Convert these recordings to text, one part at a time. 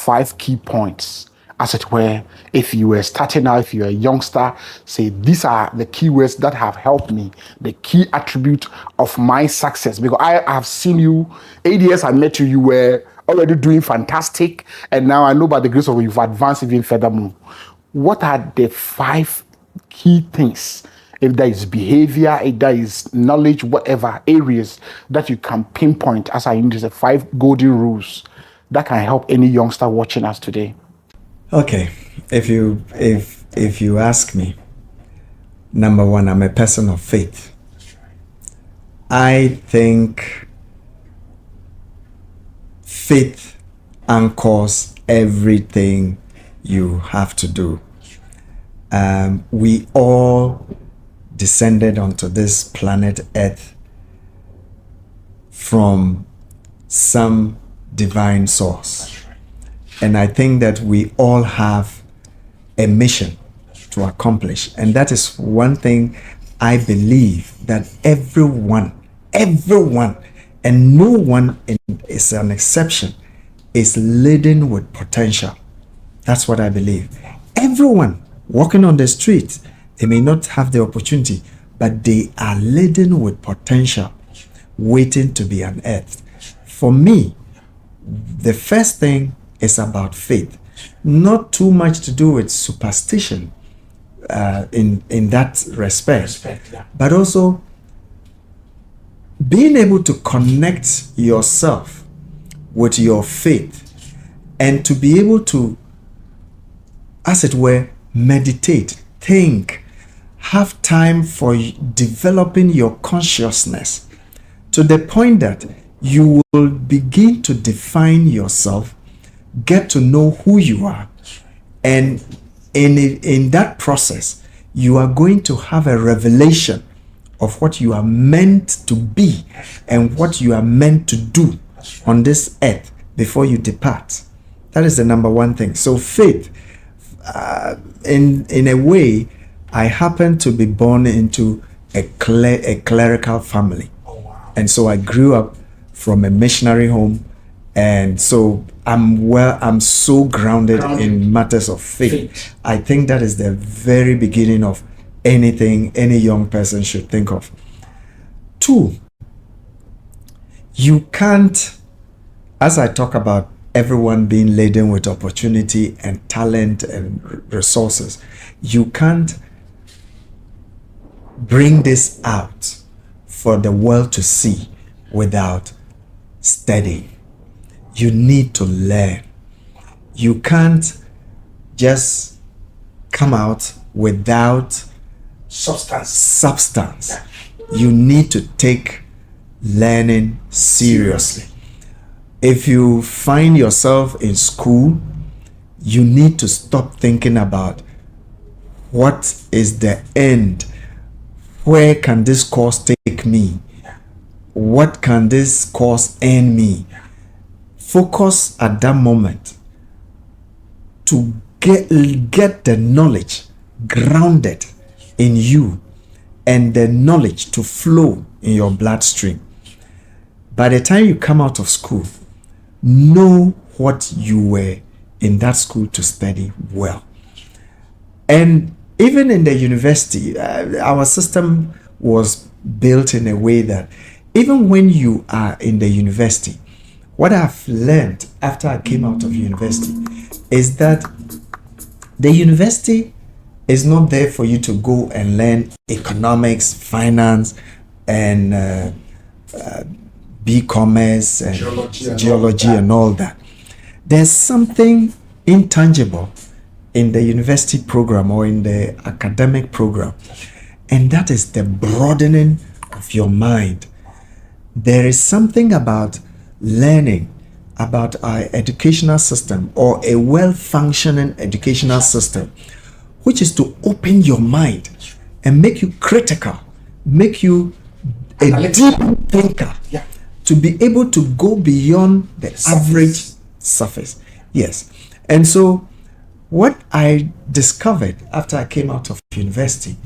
5 key points, as it were. If you were starting out, if you're a youngster, say these are the keywords that have helped me, the key attribute of my success. Because I have seen you 8 years I met you, you were already doing fantastic, and now I know by the grace of God you've advanced even furthermore. What are the 5 key things, if there is behavior, if there is knowledge, whatever areas that you can pinpoint, as I use the 5 golden rules that can help any youngster watching us today? Okay, if you ask me, number 1, I'm a person of faith. I think faith anchors everything you have to do. We all descended onto this planet Earth from some divine source. And I think that we all have a mission to accomplish. And that is one thing I believe, that everyone, and no one is an exception, is laden with potential. That's what I believe. Everyone walking on the street, they may not have the opportunity, but they are laden with potential, waiting to be unearthed. For me, the first thing is about faith. Not too much to do with superstition in that respect, but also being able to connect yourself with your faith and to be able to, as it were, meditate, think, have time for developing your consciousness to the point that you will begin to define yourself, get to know who you are, and in that process, you are going to have a revelation of what you are meant to be and what you are meant to do on this earth before you depart. That is the number 1 thing. So faith, in a way, I happen to be born into a clerical family. And so I grew up from a missionary home, and so I'm so grounded in matters of faith. I think that is the very beginning of anything any young person should think of. 2, you can't, as I talk about everyone being laden with opportunity and talent and resources, you can't bring this out for the world to see without studying. You need to learn. You can't just come out without substance. You need to take learning seriously. If you find yourself in school, you need to stop thinking about what is the end. Where can this course take me? What can this course earn me? Focus at that moment to get the knowledge grounded in you and the knowledge to flow in your bloodstream. By the time you come out of school, know what you were in that school to study well. And even in the university, our system was built in a way that even when you are in the university, what I've learned after I came out of university is that the university is not there for you to go and learn economics, finance, and B-commerce and geology and all that. There's something intangible in the university program or in the academic program, and that is the broadening of your mind. There is something about learning about our educational system, or a well-functioning educational system, which is to open your mind and make you critical, make you a deep thinker, to be able to go beyond the average surface. Yes. And so what I discovered after I came out of university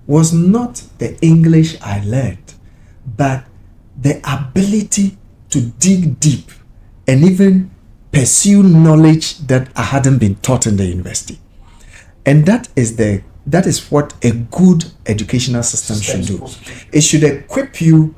was not the English I learned, but the ability to dig deep and even pursue knowledge that I hadn't been taught in the university. And that is what a good educational system should do. It should equip you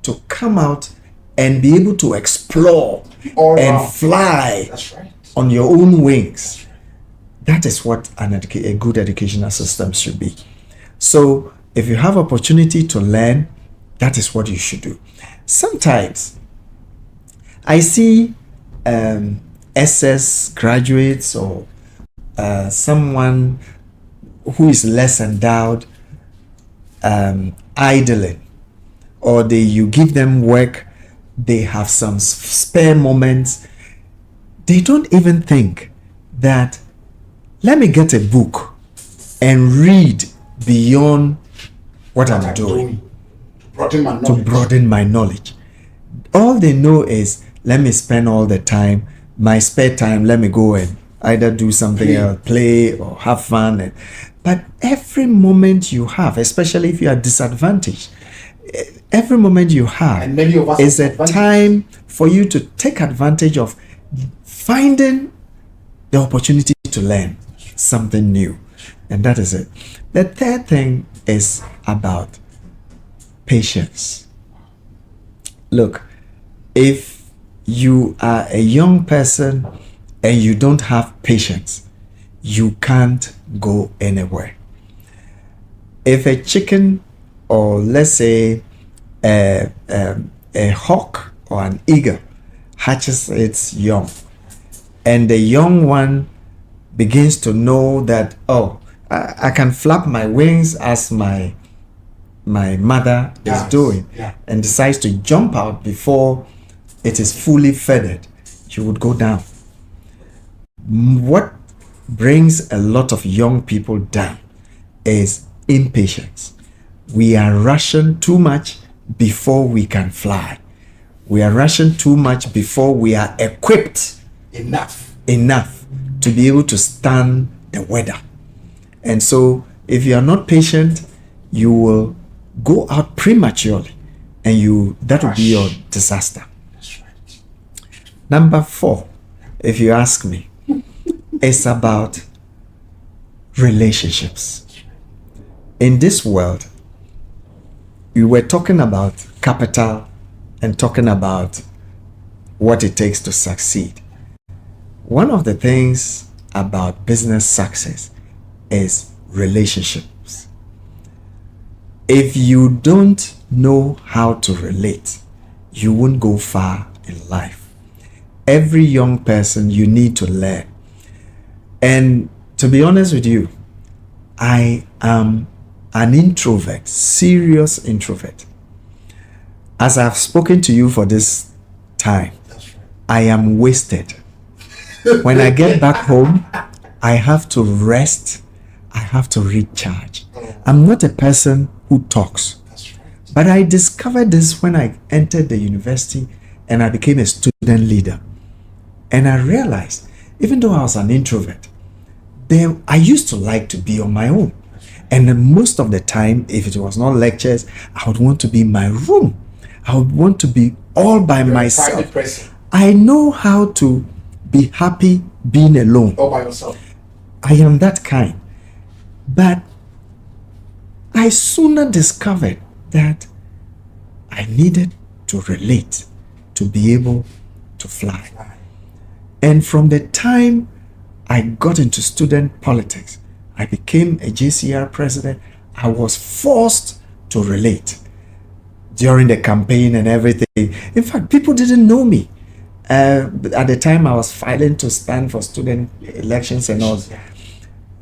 to come out and be able to explore and fly on your own wings. That is what a good educational system should be. So if you have opportunity to learn, that is what you should do. Sometimes I see SS graduates or someone who is less endowed idling, or you give them work, they have some spare moments. They don't even think that, let me get a book and read beyond what I'm doing to broaden my knowledge. All they know is, let me spend all the time, my spare time, let me go and either do something else, play or have fun. But every moment you have, especially if you are disadvantaged, every moment you have is a time for you to take advantage of finding the opportunity to learn something new. And that is it. The third thing is about patience. Look, if you are a young person and you don't have patience, you can't go anywhere. If a chicken, or let's say a hawk or an eagle, hatches its young, and the young one begins to know that, oh, I can flap my wings as my mother is doing, and decides to jump out before it is fully feathered, you would go down. What brings a lot of young people down is impatience. We are rushing too much before we can fly. We are rushing too much before we are equipped enough to be able to stand the weather. And so if you are not patient, you will go out prematurely, and that will be your disaster. That's right. Number 4, if you ask me, it's about relationships. In this world, we were talking about capital and talking about what it takes to succeed. One of the things about business success is relationships. If you don't know how to relate, you won't go far in life. Every young person, you need to learn. And to be honest with you, I am an introvert, serious introvert. As I've spoken to you for this time, I am wasted. When I get back home, I have to rest. I have to recharge. I'm not a person who talks. But I discovered this when I entered the university and I became a student leader. And I realized, even though I was an introvert, I used to like to be on my own. And then most of the time, if it was not lectures, I would want to be in my room. I would want to be all by myself. I know how to be happy being alone. All by yourself. I am that kind. But I sooner discovered that I needed to relate to be able to fly. And from the time I got into student politics, I became a JCR president, I was forced to relate during the campaign and everything. In fact, people didn't know me. At the time, I was filing to stand for student elections and all.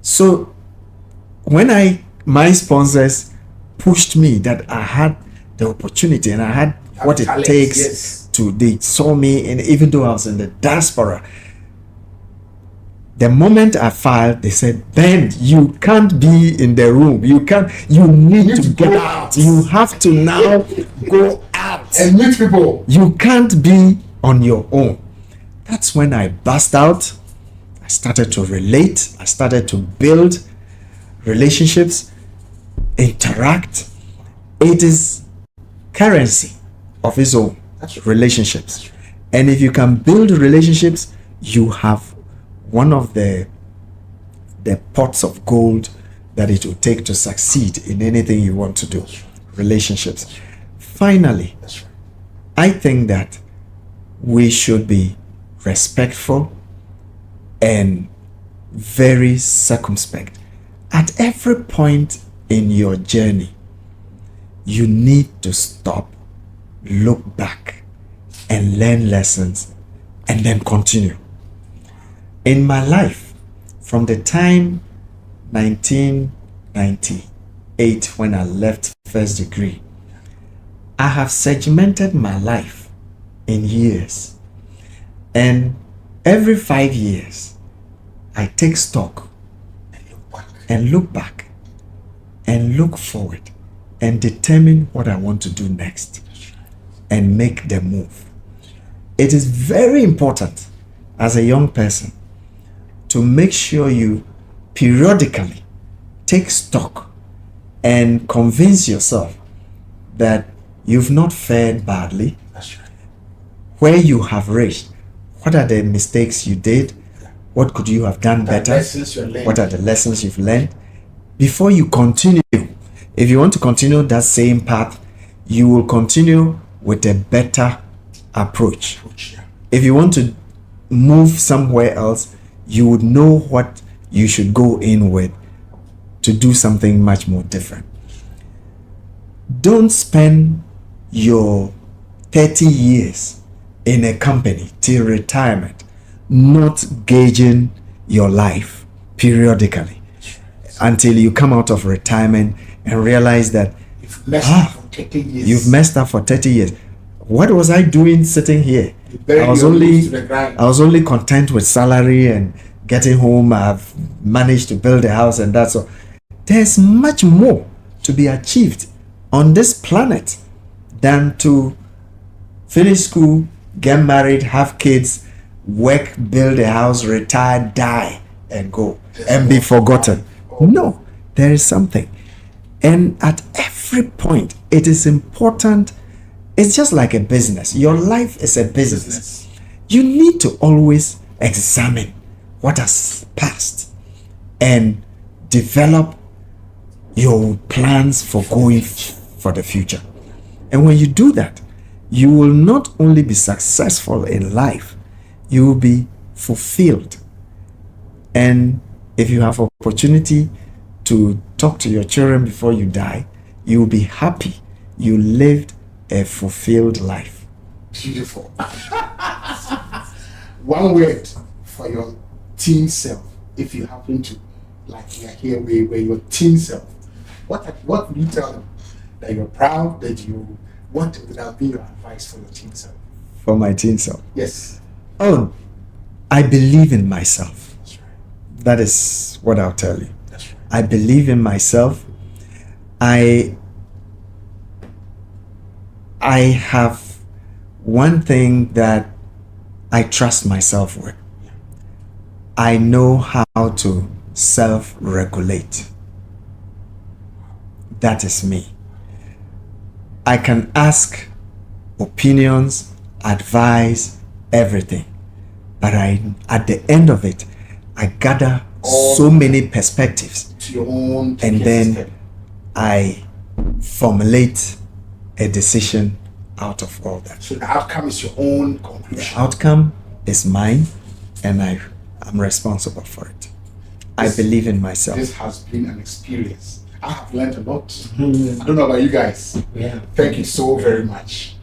So when my sponsors pushed me that I had the opportunity and I had what it takes they saw me, and even though I was in the diaspora, the moment I filed, they said, Ben, you can't be in the room. You need to get out. You have to now go out and meet people. You can't be on your own. That's when I burst out. I started to relate. I started to build relationships, interact. It is currency of its own, relationships. And if you can build relationships, you have one of the pots of gold that it will take to succeed in anything you want to do. Relationships. Finally, I think that we should be respectful and very circumspect. At every point in your journey, you need to stop, look back, and learn lessons, and then continue. In my life, from the time 1998 when I left first degree, I have segmented my life in years, and every 5 years I take stock and look back and look forward and determine what I want to do next and make the move. It is very important as a young person to make sure you periodically take stock and convince yourself that you've not fared badly. That's right. Where you have reached, what are the mistakes you did? What could you have done better? What are the lessons you've learned? Before you continue, if you want to continue that same path, you will continue with a better approach. If you want to move somewhere else, you would know what you should go in with to do something much more different. Don't spend your 30 years in a company till retirement not gauging your life periodically until you come out of retirement and realize that You've messed up for 30 years. you've messed up for 30 years. What was I doing sitting here? I was only content with salary and getting home. I've managed to build a house and that's all. There's much more to be achieved on this planet than to finish school, get married, have kids, work, build a house, retire, die, and go and be forgotten. No, there is something. And at every point, it is important. It's just like a business. Your life is a business. You need to always examine what has passed and develop your plans for going for the future. And when you do that, you will not only be successful in life, you will be fulfilled. And if you have opportunity to talk to your children before you die, you will be happy you lived a fulfilled life. Beautiful. One word for your teen self, if you happen to, like we are here, where your teen self, what would you tell them? That you're proud, that you want, would have been your advice for your teen self? For my teen self? Yes. Oh, I believe in myself. That's right. That is what I'll tell you. That's right. I believe in myself. I have one thing that I trust myself with. I know how to self-regulate. That is me. I can ask opinions, advice, everything. But at the end of it, I gather so many perspectives. To your own, and then I formulate a decision out of all that. So the outcome is your own conclusion. The outcome is mine, and I'm responsible for it. I believe in myself. This has been an experience. I have learned a lot. I don't know about you guys. Yeah. Thank you so very much.